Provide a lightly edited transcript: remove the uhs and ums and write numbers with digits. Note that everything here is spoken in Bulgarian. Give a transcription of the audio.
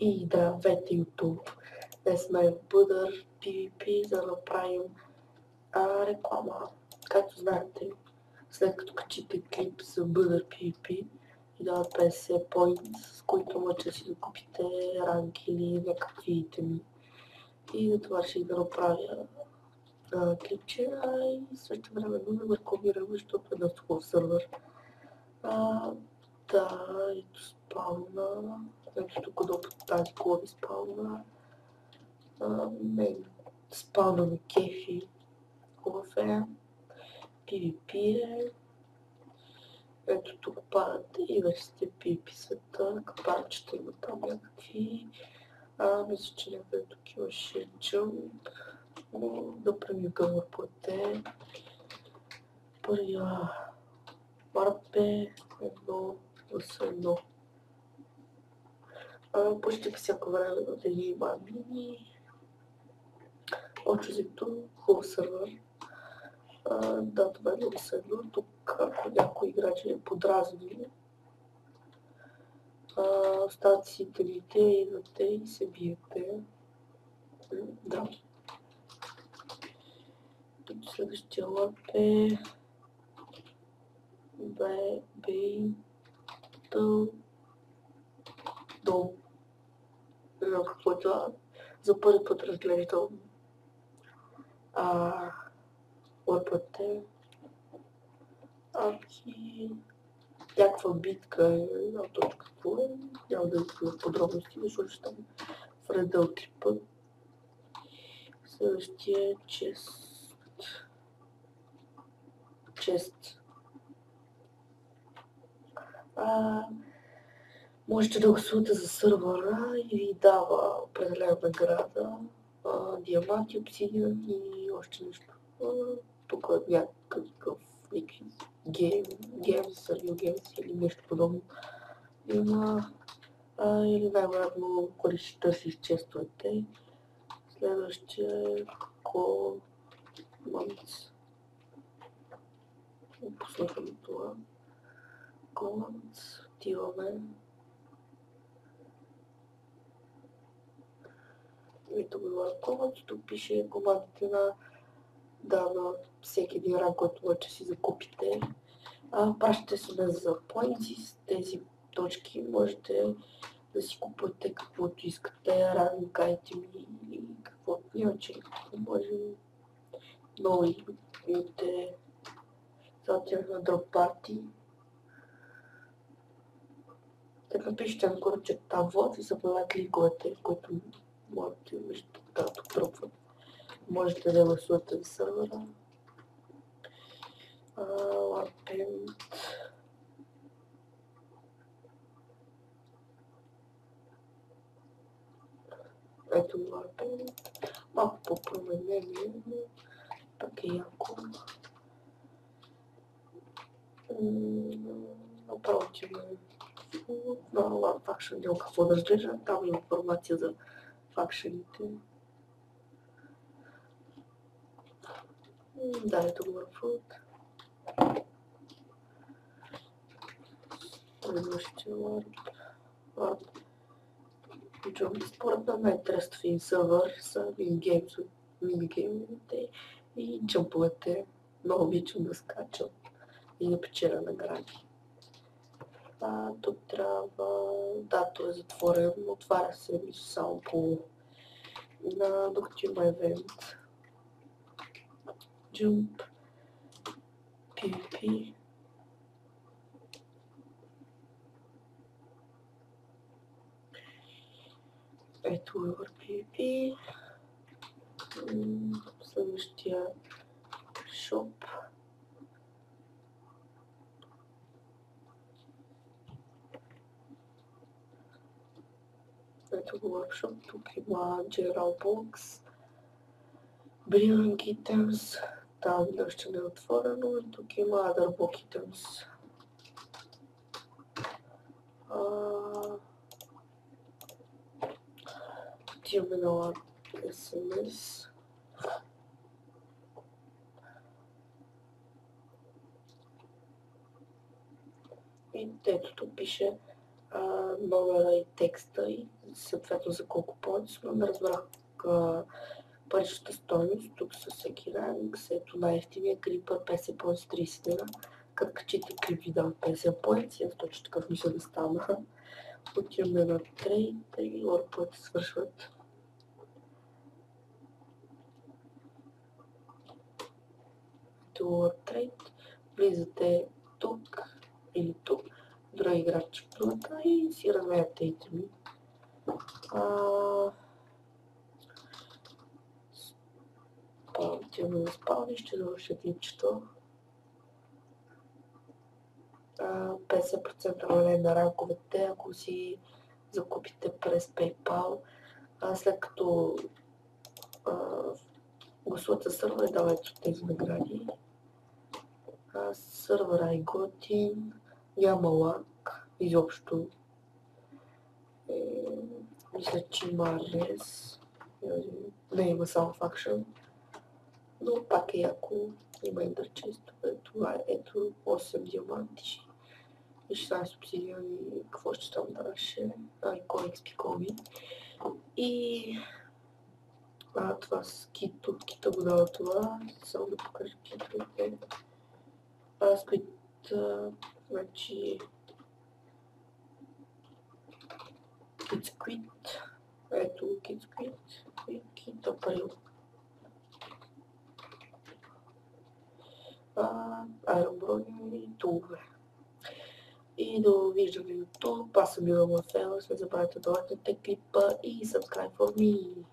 И здравейте, YouTube! Днес сме в Бъдър PvP, за да направим реклама. Както знаете, след като качите клип за Бъдър PvP и дават 50 points, с които може да си закупите ранг или някакви итеми. И за това ще да направя клипче, и също времено да рекламирам, защото е доста хубав сървър. Да, ето спауна. Ето тук долу под тази кола спауна. Мен спауна на кефи. Хубав е. PvP е. Ето тук падат и вече сте PvP света. Капарчета има там някакви. Мисля, че някъде тук имаше джъмп. Но да премигам на плате. Първия варп е едно с едно. Почти по всяко време да има мини. Общо взето хубав сървър. Да, това е много седно. Тук, ако някой играч е подразни, оставате си итемите, идвате и се биете. Да. Тук следващия лап е Дом. Не знам какво е това. За първи път разглеждам лапът е. Някаква битка е, знам точно какво е. Няма да изглежда подробности, защото ще там вреда от клипа. Следващия е чест. Можете да гласувате за сървъра и ви дава определена награда, диаманти, обсидиан и още нещо. Тук някакъв геймс или нещо подобно има, или най-вероятно, коли ще търсиш честовете. Следващия е Коланц. Послушаме това. Коланц, отиваме. Ето го Коланц, тук пише командите на всеки един ранг, който може да си закупите. Пращате се за поинти, с тези точки можете да си купувате каквото искате, ранг, айтеми или каквото иначе, може много имате за на друг парти. Така напишете на горе, че там вот и се появят ликовете, които можете да дропват. Можете да гласувате за сървъра. Лапент. Ето Лапент. Малко по-променение, но пък е яко. Направо отиваме на Faction, няма какво да разглежда. Там има информация за факшените. Да, ето го Warfood. Следващия Warp. Според мен най-интересно в един сървър са минигеймите и джамповете. Много обичам да скачам и да печеля награди. Тук трябва... Да, той е затворен, отваря се само докато има евент. Jump. PvP. Ето е PvP. Следващия шоп. Ето го workshop, тук има General Box, Brilliant Items, там нещо не е отворено и тук има Other Box Items. Отиваме на SMS. И ето тук пише номера и текста и съответно за колко поинts, но не разбрах паричната стойност. Тук са всеки ранг, ето най-ефтиния Creeper 50 points 30 дена. Като качите Creep ви дам 50 points, аз точно такъв мисля да стана. Отиваме на трейд и орпът свършват. Трейд, влизате тук или тук, други играчи плата и си разменяте итеми. Отиваме на спални, ще завършат ипчето. 50% намаление на ранковете, ако си закупите през PayPal. След като гласувате сървър, давайте от тези награди. Сървъра е готин, няма лаг, изобщо. Мисля, че има рез, не има само факшън, но пак е яко, има ендърчест. Това е ето 8 диаманти и 16 обсидиани, какво ще там даваше, кой XP коми. И това с кит, от кита го дава това, само да покажа китовете. Сквид, значи Китсквит, ето Китсквит и Кит Април. Аероброни и тулове. И довиждане на YouTube. Аз съм била Мафела, не забравяйте да лайкнете клипа и subscribe for me.